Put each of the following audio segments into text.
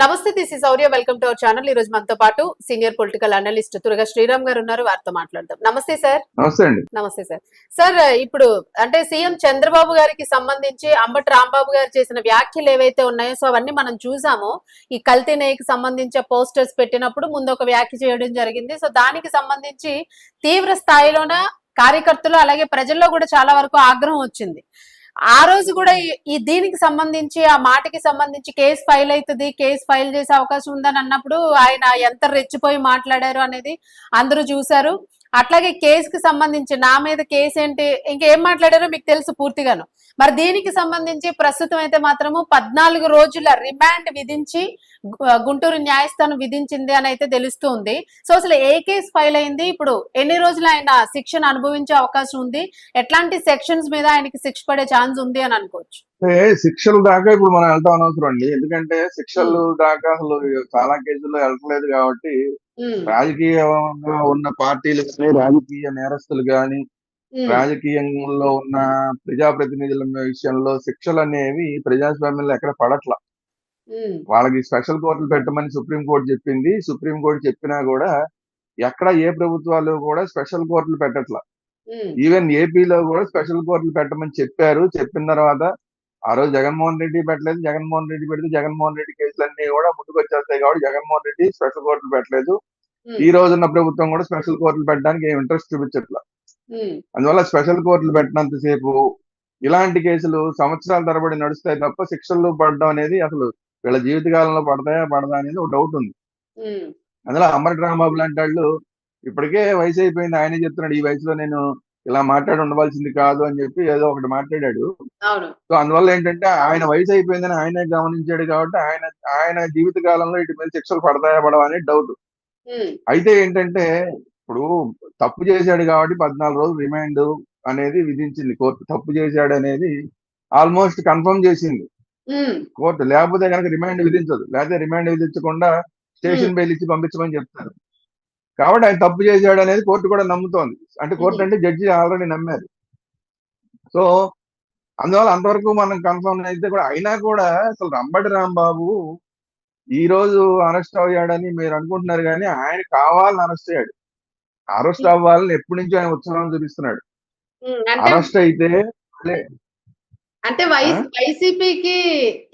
నమస్తే, this is Sourya. Welcome to our channel. ఈ రోజు మనతో పాటు senior political analyst Turaga Sriram garu ఉన్నారు. వారితో మాట్లాడదాం. నమస్తే సార్. నమస్తే అండి. నమస్తే సార్. సార్, ఇప్పుడు అంటే సీఎం చంద్రబాబు గారికి సంబంధించి అంబటి రాంబాబు గారు చేసిన వ్యాఖ్యలు ఏవైతే ఉన్నాయో సో అవన్నీ మనం చూసాము. ఈ కల్తీ నెయ్యికి సంబంధించి పోస్టర్స్ పెట్టినప్పుడు ముందు ఒక వ్యాఖ్య చేయడం జరిగింది. సో దానికి సంబంధించి తీవ్ర స్థాయిలోన కార్యకర్తలు అలాగే ప్రజల్లో కూడా చాలా వరకు ఆగ్రహం వచ్చింది. ఆ రోజు కూడా ఈ దీనికి సంబంధించి ఆ మాటకి సంబంధించి కేసు ఫైల్ అవుతుంది, కేసు ఫైల్ చేసే అవకాశం ఉందని అన్నప్పుడు ఆయన ఎంత రెచ్చిపోయి మాట్లాడారు అనేది అందరూ చూశారు. అట్లాగే కేసుకి సంబంధించి నా మీద కేసు ఏంటి ఇంకేం మాట్లాడారో మీకు తెలుసు పూర్తిగాను. మరి దీనికి సంబంధించి ప్రస్తుతం అయితే మాత్రము 14 రోజుల రిమాండ్ విధించి గుంటూరు న్యాయస్థానం విధించింది అని అయితే తెలుస్తుంది. సో అసలు ఏ కేసు ఫైల్ అయింది, ఇప్పుడు ఎన్ని రోజులు ఆయన శిక్షను అనుభవించే అవకాశం ఉంది, ఎట్లాంటి సెక్షన్స్ మీద ఆయనకి శిక్ష పడే ఛాన్స్ ఉంది అని అనుకోవచ్చు? శిక్షల దాకా ఇప్పుడు మనం వెళ్తాం అనవసరం అండి. ఎందుకంటే శిక్షలు దాకా అసలు చాలా కేసుల్లో వెళ్ళట్లేదు కాబట్టి రాజకీయంగా ఉన్న పార్టీలు కానీ, రాజకీయ నేరస్తులు కానీ, రాజకీయంలో ఉన్న ప్రజాప్రతినిధుల విషయంలో శిక్షలు అనేవి ప్రజాస్వామ్యంలో ఎక్కడ పడట్లా. వాళ్ళకి స్పెషల్ కోర్టులు పెట్టమని సుప్రీంకోర్టు చెప్పింది. సుప్రీంకోర్టు చెప్పినా కూడా ఎక్కడ ఏ ప్రభుత్వాలు కూడా స్పెషల్ కోర్టులు పెట్టట్లా. ఈవెన్ ఏపీలో కూడా స్పెషల్ కోర్టులు పెట్టమని చెప్పారు. చెప్పిన తర్వాత ఆ రోజు జగన్మోహన్ రెడ్డి పెట్టలేదు. జగన్మోహన్ రెడ్డి పెడితే జగన్మోహన్ రెడ్డి కేసులన్నీ కూడా ముందుకు వచ్చేస్తాయి కాబట్టి జగన్మోహన్ రెడ్డి స్పెషల్ కోర్టులు పెట్టలేదు. ఈ రోజున్న ప్రభుత్వం కూడా స్పెషల్ కోర్టులు పెట్టడానికి ఏం ఇంట్రెస్ట్ చూపించట్లా. అందువల్ల స్పెషల్ కోర్టులు పెట్టినంతసేపు ఇలాంటి కేసులు సంవత్సరాల తరబడి నడుస్తాయి తప్ప శిక్షలు పడడం అనేది అసలు వీళ్ళ జీవితకాలంలో పడతాయా పడదా అనేది ఒక డౌట్ ఉంది. అందులో అంబటి రాంబాబు లాంటి వాళ్ళు ఇప్పటికే వయసు అయిపోయింది. ఆయనే చెప్తున్నాడు ఈ వయసులో నేను ఇలా మాట్లాడి ఉండవలసింది కాదు అని చెప్పి ఏదో ఒకటి మాట్లాడాడు. సో అందువల్ల ఏంటంటే ఆయన వయసు అయిపోయిందని ఆయనే గమనించాడు కాబట్టి ఆయన జీవిత కాలంలో ఇటు మీద శిక్షలు పడతాయా పడవా అనేది డౌట్. అయితే ఏంటంటే ఇప్పుడు తప్పు చేశాడు కాబట్టి 14 రోజులు రిమాండ్ అనేది విధించింది కోర్టు. తప్పు చేశాడు అనేది ఆల్మోస్ట్ కన్ఫర్మ్ చేసింది కోర్టు. లేకపోతే కనుక రిమాండ్ విధించదు. లేకపోతే రిమాండ్ విధించకుండా స్టేషన్ బెయిల్ ఇచ్చి పంపించమని చెప్తారు. కాబట్టి ఆయన తప్పు చేశాడు అనేది కోర్టు కూడా నమ్ముతోంది. అంటే కోర్టు అంటే జడ్జి ఆల్రెడీ నమ్మారు. సో అందువల్ల అంతవరకు మనం కన్ఫర్మ్ అయితే కూడా అయినా కూడా అసలు అంబటి రాంబాబు ఈ రోజు అరెస్ట్ అయ్యాడని మీరు అనుకుంటున్నారు కానీ ఆయన కావాలని అరెస్ట్ అయ్యాడు. అరెస్ట్ అవ్వాలని ఎప్పటి నుంచో ఆయన ఉత్సాహం చూపిస్తున్నాడు. అరెస్ట్ అయితే అంటే వైసీపీకి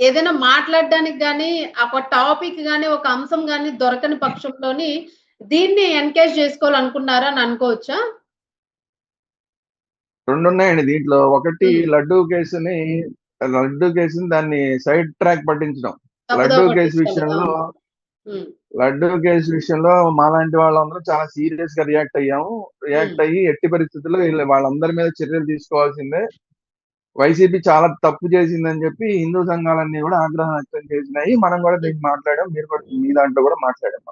ఏదైనా మాట్లాడడానికి గానీ ఒక టాపిక్ గానీ ఒక అంశం గానీ దొరకని పక్షంలోని దీన్ని ఎన్కేజ్ చేసుకోవాలనుకున్నారా అని అనుకోవచ్చా? రెండు ఉన్నాయండి దీంట్లో. ఒకటి లడ్డూ కేసుని దాన్ని సైడ్ ట్రాక్ పట్టించడం. లడ్డూ కేసు విషయంలో మాలాంటి వాళ్ళందరూ చాలా సీరియస్ గా రియాక్ట్ అయ్యి ఎట్టి పరిస్థితుల్లో వాళ్ళందరి మీద చర్యలు తీసుకోవాల్సిందే. వైసీపీ చాలా తప్పు చేసిందని చెప్పి హిందూ సంఘాలన్నీ కూడా ఆగ్రహం వ్యక్తం చేసినాయి. మనం కూడా దీనికి మాట్లాడాం, మీరు కూడా మీ దాంట్లో కూడా మాట్లాడాం.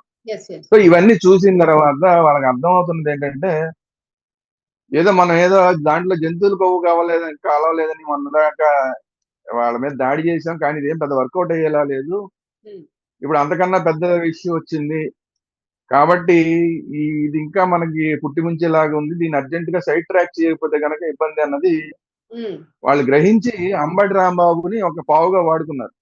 సో ఇవన్నీ చూసిన తర్వాత వాళ్ళకి అర్థమవుతున్నది ఏంటంటే మనం ఏదో దాంట్లో జంతువులు కొవ్వు కావలేదని మొన్న దాకా వాళ్ళ మీద దాడి చేసాం కానీ ఇదేం పెద్ద వర్కౌట్ అయ్యేలా లేదు. ఇప్పుడు అంతకన్నా పెద్ద ఇష్యూ వచ్చింది కాబట్టి ఇది ఇంకా మనకి పుట్టిముంచేలాగా ఉంది. దీన్ని అర్జెంట్ గా సైడ్ ట్రాక్ చేయకపోతే కనుక ఇబ్బంది అన్నది వాళ్ళు గ్రహించి అంబటి రాంబాబుని ఒక పావుగా వాడుకున్నారు.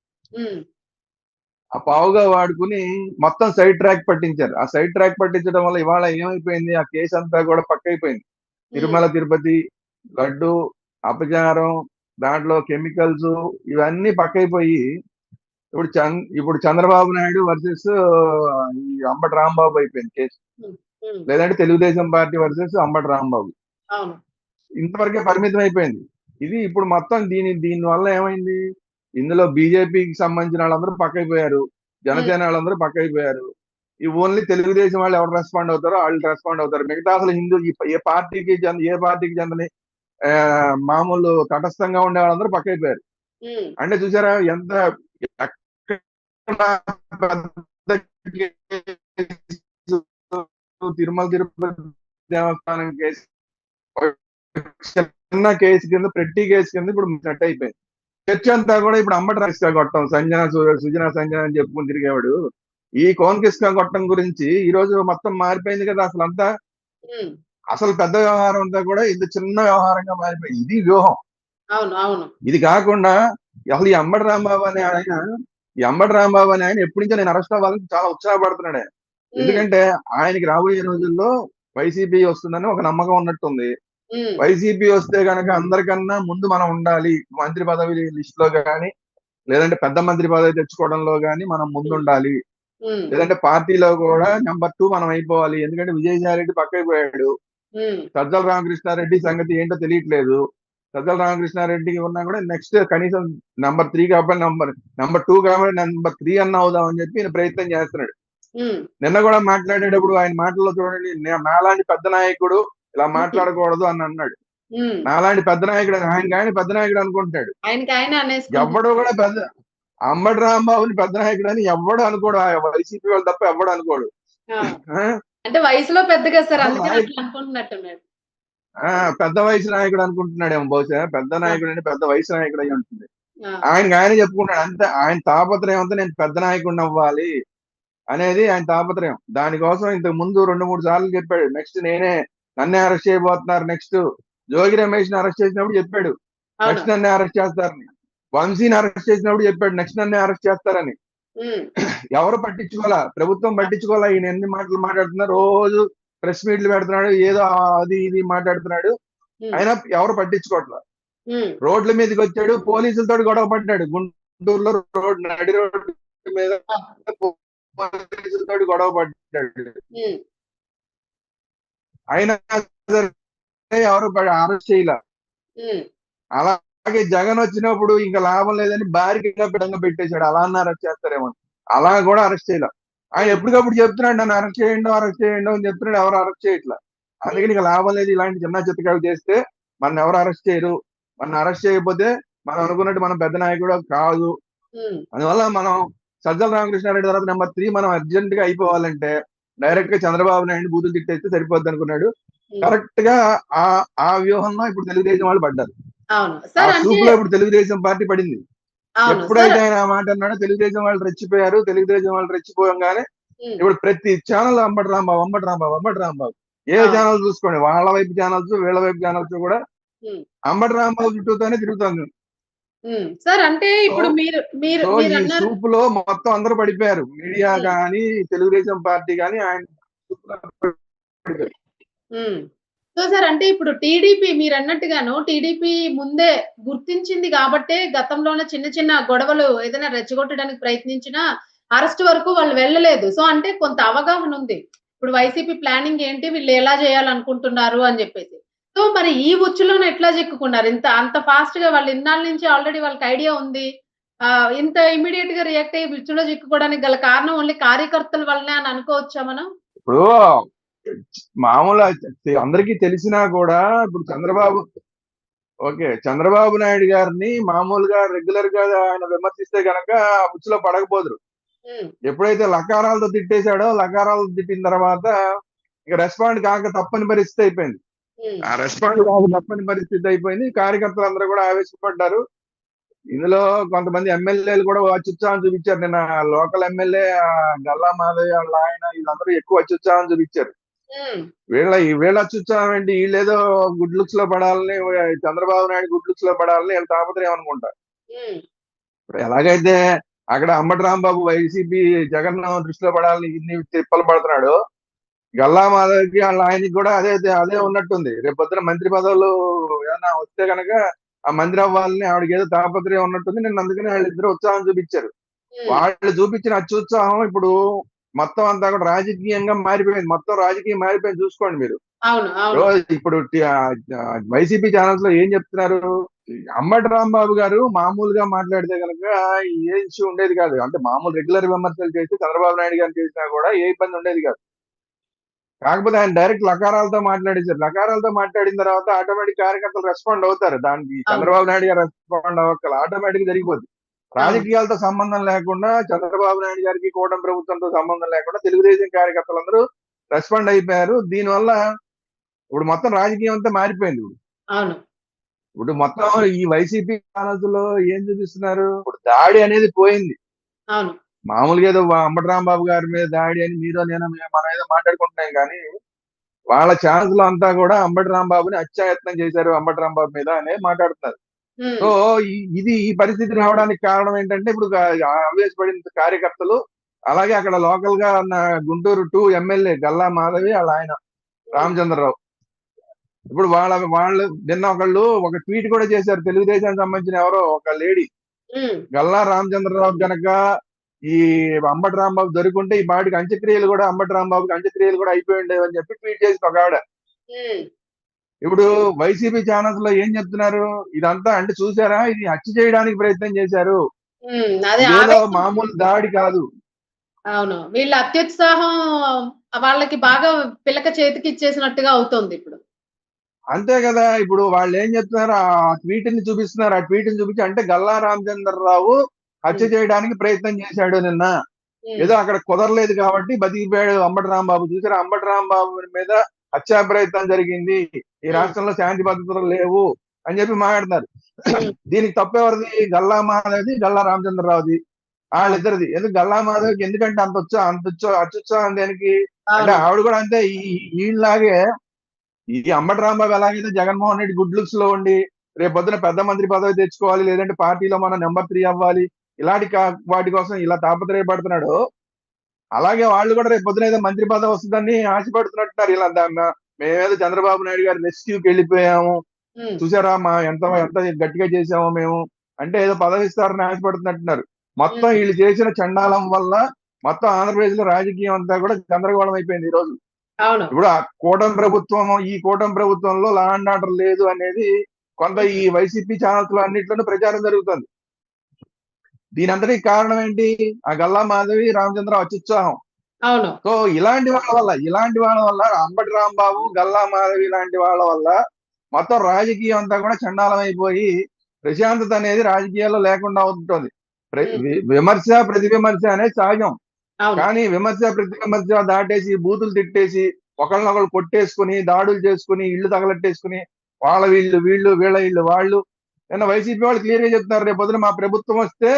ఆ పావుగా వాడుకుని మొత్తం సైడ్ ట్రాక్ పట్టించారు. ఆ సైడ్ ట్రాక్ పట్టించడం వల్ల ఇవాళ ఏమైపోయింది, ఆ కేసు అంతా కూడా పక్కైపోయింది. తిరుమల తిరుపతి లడ్డు అపచారం, దాంట్లో కెమికల్స్ ఇవన్నీ పక్కైపోయి ఇప్పుడు చంద్రబాబు నాయుడు వర్సెస్ ఈ అంబటి రాంబాబు అయిపోయింది కేసు. లేదంటే తెలుగుదేశం పార్టీ వర్సెస్ అంబటి రాంబాబు ఇంతవరకే పరిమితం అయిపోయింది. ఇది ఇప్పుడు మొత్తం దీని వల్ల ఏమైంది, ఇందులో బీజేపీకి సంబంధించిన వాళ్ళందరూ పక్కైపోయారు, జనసేన వాళ్ళందరూ పక్కైపోయారు. ఈ ఓన్లీ తెలుగుదేశం వాళ్ళు ఎవరు రెస్పాండ్ అవుతారో వాళ్ళు రెస్పాండ్ అవుతారు. మిగతా అసలు హిందూ ఏ పార్టీకి చెందని మామూలు తటస్థంగా ఉండే వాళ్ళందరూ పక్కైపోయారు. అంటే చూసారా ఎంత తిరుమల తిరుపతి దేవస్థానం కేసు చిన్న కేసు కింద ప్రతి కేసు కింద ఇప్పుడు సెట్ అయిపోయింది. చర్చ అంతా కూడా ఇప్పుడు అంబటి రాజకీయ కొట్టం సుజనా సంజన అని చెప్పుకుని తిరిగేవాడు ఈ కోన్కిస్కా కొట్టం గురించి ఈ రోజు మొత్తం మారిపోయింది కదా. అసలు పెద్ద వ్యవహారం అంతా కూడా ఇది చిన్న వ్యవహారంగా మారిపోయింది. ఇది వ్యూహం. ఇది కాకుండా అసలు ఈ అంబటి రాంబాబు అనే ఆయన ఈ అంబటి రాంబాబు అని ఆయన ఎప్పటి నుంచో నేను అరెస్ట్ అవ్వాలని చాలా ఉత్సాహపడుతున్నాడు ఆయన. ఉమ్, ఎందుకంటే ఆయనకి రాబోయే రోజుల్లో వైసీపీ వస్తుందని ఒక నమ్మకం ఉన్నట్టుంది. ఉమ్, వైసీపీ వస్తే గనక అందరికన్నా ముందు మనం ఉండాలి, మంత్రి పదవి లిస్ట్ లో గాని, లేదంటే పెద్ద మంత్రి పదవి తెచ్చుకోవడంలో గాని మనం ఉమ్, ముందుండాలి. ఉమ్, లేదంటే పార్టీలో కూడా నెంబర్ 2 మనం అయిపోవాలి. ఎందుకంటే విజయసాయి రెడ్డి పక్కైపోయాడు. ఉమ్, సజ్జల రామకృష్ణారెడ్డి సంగతి ఏంటో తెలియట్లేదు. సజ్జల రామకృష్ణారెడ్డి ఉన్నా కూడా నెక్స్ట్ కనీసం నెంబర్ 3 కాబట్టి నెంబర్ 2 కాబట్టి నెంబర్ 3 అన్న అవుదాం అని చెప్పి ఈయన ప్రయత్నం చేస్తున్నాడు. ఉమ్, నిన్న కూడా మాట్లాడేటప్పుడు ఆయన మాటల్లో చూడండి, నాలాంటి పెద్ద నాయకుడు ఇలా ఉమ్, మాట్లాడకూడదు అని అన్నాడు. ఉమ్. నాలాంటి పెద్ద నాయకుడు ఆయన కానీ పెద్ద నాయకుడు అనుకుంటాడు. ఆయనకి ఆయన అనేసుకుంటారు. ఎవ్వడు కూడా పెద్ద అంబటి రాంబాబుని పెద్ద నాయకుడు అని ఎవ్వడు అనుకోడు. ఆ వైసీపీ వాళ్ళు తప్ప ఎవ్వడు అనుకోడు. ఆ, ఆ? అంటే వయసులో పెద్దగా సార్, అసలు అందుకని నాయకు అట్లా అనుకుంటున్నట్టున్నాడు. పెద్ద వయసు నాయకుడు అనుకుంటున్నాడేమో బహుశా. పెద్ద ఆ, నాయకుడు అంటే పెద్ద వయసు నాయకుడు అయి ఉంటుంది. ఆ, ఆయన చెప్పుకుంటాడు అంతే. ఆయన తాపత్రయం అంతా నేను పెద్ద నాయకుడిని అవ్వాలి అనేది ఆయన తాపత్రయం. దానికోసం ఇంతకు ముందు 2-3 సార్లు చెప్పాడు, నెక్స్ట్ నన్నే అరెస్ట్ చేయబోతున్నారు. నెక్స్ట్ జోగి రమేష్ ని అరెస్ట్ చేసినప్పుడు చెప్పాడు అవును. నెక్స్ట్ నన్నే అరెస్ట్ చేస్తారని. వంశీని అరెస్ట్ చేసినప్పుడు చెప్పాడు నెక్స్ట్ నన్నే అరెస్ట్ చేస్తారని. ఉమ్, ఎవరు పట్టించుకోవాలా, ప్రభుత్వం పట్టించుకోవాలా. ఈయన ఎన్ని మాటలు మాట్లాడుతున్నారు, రోజు ప్రెస్ మీట్లు పెడుతున్నాడు, ఏదో అది ఇది మాట్లాడుతున్నాడు. ఉమ్, అయినా ఎవరు పట్టించుకోవట్లా. ఉమ్, రోడ్ల మీదకి వచ్చాడు, పోలీసులతో గొడవ పడ్డాడు. గుంటూరులో నడి రోడ్డు మీద ఆ, పోలీసులతో గొడవ పడ్డాడు. ఉమ్, అయినా సరే ఎవరు అరెస్ట్ చేయలే. ఉమ్, అలాగే జగన్ వచ్చినప్పుడు ఇంకా లాభం లేదని భారీగా బిడంగా పెట్టేశాడు. అలా అరెస్ట్ చేస్తారేమో, అలా కూడా అరెస్ట్ చేయలే. ఆయన ఉమ్, ఎప్పటికప్పుడు చెప్తున్నాడు నన్ను అరెస్ట్ చేయండి అని చెప్తున్నాడు. ఎవరు అరెస్ట్ చేయట్లా. అందుకని ఇక లాభం లేదు, ఇలాంటి చిన్న చిత్తకాలు చేస్తే మన ఎవరు అరెస్ట్ చేయరు. మన అరెస్ట్ చేయకపోతే మనం అనుకున్నట్టు మనం పెద్ద నాయకుడు కాదు. ఉమ్, అందువల్ల మనం సజ్జల రామకృష్ణారెడ్డి తర్వాత నెంబర్ 3 మనం అర్జెంట్ గా అయిపోవాలంటే డైరెక్ట్ గా చంద్రబాబు నాయుడు బూతులు తిట్టేస్తే సరిపోద్ది అనుకున్నాడు. ఉమ్. కరెక్ట్ గా ఆ ఆ వ్యూహంలో ఇప్పుడు తెలుగుదేశం వాళ్ళు పడ్డారు. అవును ఆ సార్, అంటే సూప్ లో ఇప్పుడు తెలుగుదేశం పార్టీ పడింది. అవును సార్. ఎప్పుడైతే ఆయన ఆ మాట అన్నాడో తెలుగుదేశం వాళ్ళు రెచ్చిపోయారు. తెలుగుదేశం వాళ్ళు రెచ్చిపోయంగానే ఉమ్, ఇప్పుడు ప్రతి ఛానల్ అంబటి రాంబాబు, అంబటి రాంబాబు, అంబటి రాంబాబు. ఏ అవును. ఛానల్ చూసుకోండి, వాళ్ళ వైపు ఛానల్స్, వీళ్ళ వైపు ఛానల్స్ కూడా ఉమ్, అంబటి రాంబాబు చుట్టూతోనే తిరుగుతుంది. ఉమ్. సార్, అంటే సో ఇప్పుడు మీరు మీరు సో మీరు ఈ అన్నారు. సూప్ లో మొత్తం అందరూ పడిపోయారు. మీడియా ఉమ్, కానీ, తెలుగుదేశం పార్టీ కానీ ఆయన soup లో పడిపోయారు. ఉమ్. సో సార్, అంటే ఇప్పుడు టీడీపీ మీరు అన్నట్టుగాను టీడీపీ ముందే గుర్తించింది కాబట్టే గతంలోనే చిన్న చిన్న గొడవలు ఏదైనా రెచ్చగొట్టడానికి ప్రయత్నించినా అరెస్ట్ వరకు వాళ్ళు వెళ్ళలేదు. సో అంటే కొంత అవగాహన ఉంది. ఇప్పుడు వైసీపీ ప్లానింగ్ ఏంటి, వీళ్ళు ఎలా చేయాలనుకుంటున్నారు అని చెప్పేసి. సో మరి ఈ ఉచ్చులోనే ఎట్లా చిక్కుకున్నారు? అంత ఫాస్ట్ గా వాళ్ళు ఇన్నాళ్ళ నుంచి ఆల్రెడీ వాళ్ళకి ఐడియా ఉంది. ఇంత ఇమీడియట్ గా రియాక్ట్ అయ్యి ఉచ్చులో చిక్కుకోవడానికి గల కారణం ఓన్లీ కార్యకర్తల వల్లనే అని అనుకోవచ్చా మనం? ఇప్పుడు మామూలు అందరికీ తెలిసినా కూడా ఇప్పుడు చంద్రబాబు నాయుడు గారిని మామూలుగా రెగ్యులర్ గా ఆయన విమర్శిస్తే గనక ఉచ్చులో పడకపోదురు. ఉమ్, ఎప్పుడైతే లకారాలతో తిట్టేశాడో, లకారాలతో తిట్టిన తర్వాత ఇక రెస్పాండ్ కాక తప్పని పరిస్థితి అయిపోయింది. ఉమ్, ఆ రెస్పాండ్ కాక తప్పని పరిస్థితి అయిపోయింది. కార్యకర్తలు అందరూ కూడా ఆవేశపడ్డారు. ఇందులో కొంతమంది ఎమ్మెల్యేలు కూడా అత్యుత్సాహం చూపించారు. నిన్న లోకల్ ఎమ్మెల్యే గల్లా మాధవ్ వాళ్ళ ఆయన వీళ్ళందరూ ఎక్కువ అత్యుత్సాహం చూపించారు. ఉమ్, వీళ్ళ అత్యుత్సాహం ఏంటి, వీళ్ళేదో గుడ్ లుక్స్ లో పడాలని, చంద్రబాబు నాయుడు గుడ్ లుక్స్ లో పడాలని వీళ్ళ తాపత్రయం అనుకుంటా. ఉమ్, ఇప్పుడు ఎలాగైతే అక్కడ అంబటి రాంబాబు వైసీపీ జగన్ దృష్టిలో పడాలని ఇన్ని తిప్పలు పడుతున్నాడు, గల్లా మాధవ్కి వాళ్ళ ఆయనకి కూడా అదే ఉన్నట్టుంది. రేపు పొద్దున మంత్రి పదవులు ఏమైనా వస్తే కనుక ఆ మంత్రి అవ్వాలని ఆవిడకి ఏదో తాపత్రయం ఉన్నట్టుంది. నేను అందుకని వాళ్ళిద్దరు ఉత్సాహం చూపించారు. ఉమ్. వాళ్ళు చూపించిన అత్యుత్సాహం ఇప్పుడు మొత్తం అంతా కూడా రాజకీయంగా మారిపోయింది. మొత్తం రాజకీయం మారిపోయింది, చూసుకోండి మీరు. అవును, అవును. ఇప్పుడు వైసీపీ ఛానల్స్ లో ఏం చెప్తున్నారు, అంబటి రాంబాబు గారు మామూలుగా మాట్లాడితే కనుక ఏ ఇష్యూ ఉండేది కాదు. అంటే మామూలు రెగ్యులర్ విమర్శలు చేసి చంద్రబాబు నాయుడు గారిని చేసినా కూడా ఏ ఇబ్బంది ఉండేది కాదు. కాకపోతే ఆయన డైరెక్ట్ లకారాలతో మాట్లాడేశారు. లకారాలతో మాట్లాడిన తర్వాత ఆటోమేటిక్ కార్యకర్తలు రెస్పాండ్ అవుతారు. దానికి అవును, చంద్రబాబు నాయుడు గారు రెస్పాండ్ అవ్వక్కల, ఆటోమేటిక్ జరిగిపోద్ది. అవును. రాజకీయాలతో సంబంధం లేకుండా, చంద్రబాబు నాయుడు గారికి కూటమి ప్రభుత్వంతో సంబంధం లేకుండా తెలుగుదేశం కార్యకర్తలందరూ రెస్పాండ్ అయిపోయారు. దీనివల్ల ఇప్పుడు మొత్తం రాజకీయం అంతా మారిపోయింది. అవును, ఇప్పుడు మొత్తం ఈ వైసీపీ ఛానల్స్ లో ఏం చూపిస్తున్నారు, ఇప్పుడు దాడి అనేది పోయింది. అవును. మామూలుగా ఏదో అంబటి రాంబాబు గారి మీద దాడి అని మనం ఏదో మాట్లాడుకుంటున్నాం కానీ వాళ్ళ ఛానల్స్ లో అంతా కూడా అంబటి రాంబాబుని హత్యాయత్నం చేశారు అంబటి రాంబాబు మీద అనే మాట్లాడుతున్నారు. ఉమ్, సో ఇది ఈ పరిస్థితి రావడానికి కారణం ఏంటంటే ఇప్పుడు ఆవేశపడిన కార్యకర్తలు, అలాగే అక్కడ లోకల్ గా ఉన్న గుంటూరు 2 ఎమ్మెల్యే గల్లా మాధవి వాళ్ళ ఆయన రామచంద్రరావు. ఇప్పుడు వాళ్ళు నిన్న ఒక ట్వీట్ కూడా చేశారు, తెలుగుదేశానికి సంబంధించిన ఎవరో ఒక లేడీ, ఉమ్, గల్లా రామచంద్రరావు గనక ఈ అంబటి రాంబాబు దొరికింటే ఈ పాటికి అంత్యక్రియలు కూడా అంబటి రాంబాబుకి అంత్యక్రియలు కూడా అయిపోయి ఉండేవి అని చెప్పి ట్వీట్ చేసి ఒక ఆవిడ. ఉమ్, ఇప్పుడు వైసీపీ ఛానల్స్ లో ఏం చెప్తున్నారు, ఇదంతా అంటే చూసారా, ఇది హత్య చేయడానికి ప్రయత్నం చేశారు, అదే ఇదేదో ఆవేశం. మామూలు దాడి కాదు. అవును, వీళ్ళ అత్యుత్సాహం వాళ్ళకి బాగా పిల్లక చేతికి ఇచ్చేసినట్టుగా అవుతుంది ఇప్పుడు. అంతే కదా, ఇప్పుడు వాళ్ళు ఏం చెప్తున్నారు, ఆ ట్వీట్ ని చూపిస్తున్నారు, ఆ ట్వీట్ ని చూపించి అంటే గల్లా రామచంద్రరావు హత్య ఉమ్, చేయడానికి ప్రయత్నం చేశాడు నిన్న, ఉమ్, ఏదో అక్కడ కుదరలేదు కాబట్టి బతికిపోయాడు అంబటి రాంబాబు. చూసారా, అంబటి రాంబాబు మీద హత్యా ప్రయత్నం జరిగింది, ఈ ఉమ్, రాష్ట్రంలో శాంతి భద్రతలు లేవు అని చెప్పి మాట్లాడుతున్నారు. ఉమ్, దీనికి తప్పెవరిది, గల్లా మాధవ్ది, గల్లా రామచంద్రరావుది, అవును, వాళ్ళిద్దరిది. ఎందుకు గల్లా మాధవ్కి ఎందుకంటే అత్యుత్సాహం దేనికి అంటే, అవును, ఆవిడ కూడా అంతే ఈలాగే ఈ అంబటి రాంబాబు ఎలాగైతే జగన్మోహన్ రెడ్డి గుడ్ లుక్స్ లో ఉండి రేపు పొద్దున పెద్ద మంత్రి పదవి తెచ్చుకోవాలి, లేదంటే పార్టీలో మనం నెంబర్ 3 అవ్వాలి, ఇలాంటి వాటి కోసం ఇలా తాపత్రయపడుతున్నాడు, అలాగే వాళ్ళు కూడా రేపు పొద్దున ఏదో మంత్రి పదవి వస్తుందని ఆశపడుతున్నట్టున్నారు. ఇలా మేమేదో చంద్రబాబు నాయుడు గారి రెస్క్యూకి వెళ్ళిపోయాము, ఉమ్, చూసారా మా ఎంత ఎంత గట్టిగా చేసామో మేము అంటే ఏదో పదవి ఇస్తారని ఆశపడుతున్నట్టున్నారు. మొత్తం ఉమ్, వీళ్ళు చేసిన చండాలం వల్ల మొత్తం ఆంధ్రప్రదేశ్ లో రాజకీయం అంతా కూడా గందరగోళం అయిపోయింది ఈ రోజు. అవును, ఇప్పుడు ఆ కూటమి ప్రభుత్వంలో లా అండ్ ఆర్డర్ లేదు అనేది కొంత ఉమ్, ఈ వైసీపీ ఛానల్స్ లో అన్నింటిలోనూ ప్రచారం జరుగుతుంది. దీని అంతటికి కారణం ఏంటి, ఆ గల్లా మాధవి రామచంద్ర అత్యుత్సాహం. అవును, సో ఇలాంటి వాళ్ళ వల్ల అంబటి రాంబాబు, గల్లా మాధవి లాంటి వాళ్ళ వల్ల మొత్తం రాజకీయం అంతా కూడా చండాలం అయిపోయి ప్రశాంతత అనేది రాజకీయాల్లో లేకుండా ఉంటుంది. ఉమ్, విమర్శ ప్రతి విమర్శ అనేది సహజం, అవును, కానీ విమర్శ ప్రతి విమర్శ దాటేసి బూతులు తిట్టేసి ఒకళ్ళనొకళ్ళు కొట్టేసుకుని దాడులు చేసుకుని ఇళ్లు తగలెట్టేసుకుని వాళ్ళ వీళ్ళు వీళ్ళ ఇళ్ళు వాళ్ళు. నిన్న వైసీపీ వాళ్ళు క్లియర్ గా చెప్తున్నారు, రేపు పొద్దున మా ప్రభుత్వం వస్తే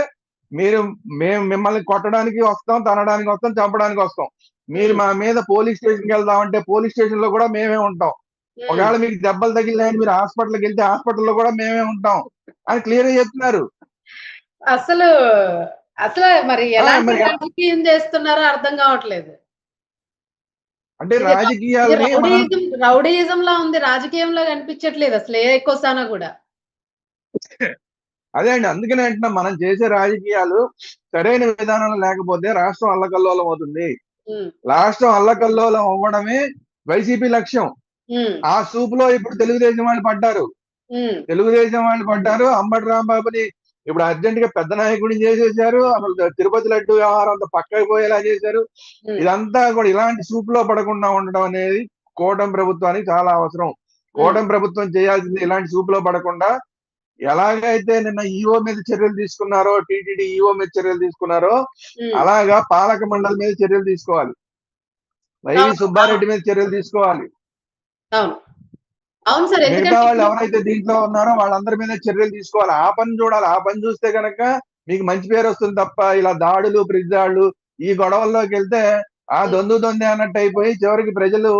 మేము మిమ్మల్ని కొట్టడానికి వస్తాం, తనడానికి వస్తాం, చంపడానికి వస్తాం, మీరు ఉమ్, మా మీద పోలీస్ స్టేషన్కి వెళ్దామంటే పోలీస్ స్టేషన్ లో కూడా మేమే ఉంటాం, ఉమ్. ఒకవేళ మీకు దెబ్బలు తగిలినాయని మీరు హాస్పిటల్కి వెళ్తే హాస్పిటల్లో కూడా మేమే ఉంటాం అని క్లియర్ గా చెప్తున్నారు. అసలు అసలు మరి ఎలాంటి మరి రాజకీయం చేస్తున్నారో అర్థం కావట్లేదు. అంటే ఇది ఇది రాజకీయాల్ని మనం రౌడీయిజం లా ఉంది, రాజకీయంలో కనిపించట్లేదు అసలు ఏ కోసానా కూడా. అదే అండి, అందుకనే అంటున్నా, మనం చేసే రాజకీయాలు సరైన విధానంలో లేకపోతే రాష్ట్రం అల్లకల్లోలం అవుతుంది. ఉమ్, రాష్ట్రం అల్లకల్లోలం అవ్వడమే వైసీపీ లక్ష్యం. ఉమ్, ఆ సూప్ లో ఇప్పుడు తెలుగుదేశం వాళ్ళు పడ్డారు. అంబటి రాంబాబుని ఇప్పుడు అర్జెంట్ గా పెద్ద నాయకుడిని చేసేసారు, అసలు తిరుపతి లడ్డు వ్యవహారం అంతా పక్కకి పోయేలా చేశారు. ఉమ్, ఇదంతా కూడా ఇలాంటి సూప్ లో పడకుండా ఉండడం అనేది కూటమి ప్రభుత్వానికి చాలా అవసరం. ఉమ్, కూటమి ప్రభుత్వం చేయాల్సింది ఇలాంటి సూప్ లో పడకుండా, ఎలాగైతే నిన్న ఈఓ మీద చర్యలు తీసుకున్నారో, టీటీడీ ఈఓ మీద చర్యలు తీసుకున్నారో, ఉమ్. అలాగా పాలక మండలి మీద చర్యలు తీసుకోవాలి, వైవి అవును, అవును, సుబ్బారెడ్డి మీద చర్యలు తీసుకోవాలి, అవును, అవును సార్. మిగతా ఎందుకంటే వాళ్ళు ఇప్పుడు ఎవరైతే దీంట్లో ఉన్నారో వాళ్ళందరి మీద చర్యలు తీసుకోవాలి. ఆ పని చూడాలి, ఆ పని చూస్తే కనుక మీకు మంచి పేరు వస్తుంది తప్ప ఇలా దాడులు ప్రతిదాడులు ఈ గొడవల్లోకి వెళ్తే ఆ దొందే అన్నట్టు అయిపోయి చివరికి ప్రజలు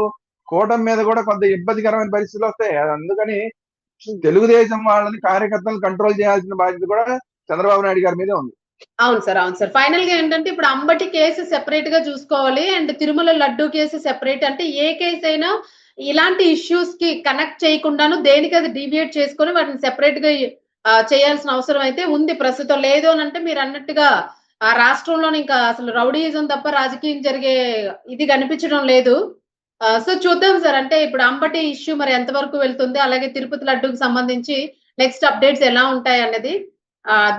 కూటమి మీద కూడా కొంత ఇబ్బందికరమైన పరిస్థితులు వస్తాయి. అందుకని తెలుగుదేశం వాళ్ళని కార్యకర్తలను కంట్రోల్ చేయాల్సిన బాధ్యత కూడా చంద్రబాబు నాయుడు గారి మీదే ఉంది. అవును సార్, అవును సార్. ఫైనల్ గా ఏంటంటే ఇప్పుడు అంబటి కేసు సెపరేట్ గా చూసుకోవాలి and Tirumala laddu case separate. అంటే ఏ కేసు అయినా ఇలాంటి ఇష్యూస్ కి కనెక్ట్ చేయకుండాను దేనికి అది డీవియేట్ చేసుకొని వాటిని సెపరేట్ గా చేయాల్సిన అవసరం అయితే ఉంది ప్రస్తుతం. లేదు అని అంటే మీరు అన్నట్టుగా ఆ రాష్ట్రంలో ఇంకా అసలు రౌడీయిజం తప్ప రాజకీయం జరిగే ఇది కనిపించడం లేదు. సో చూద్దాం సార్. అంటే ఇప్పుడు అంబటి ఇష్యూ మరి ఎంత వరకు వెళ్తుంది, అలాగే తిరుపతి లడ్డూకి సంబంధించి నెక్స్ట్ అప్డేట్స్ ఎలా ఉంటాయి అన్నది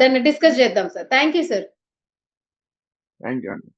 దాన్ని డిస్కస్ చేద్దాం sir. Thank you sir. Thank you అండి.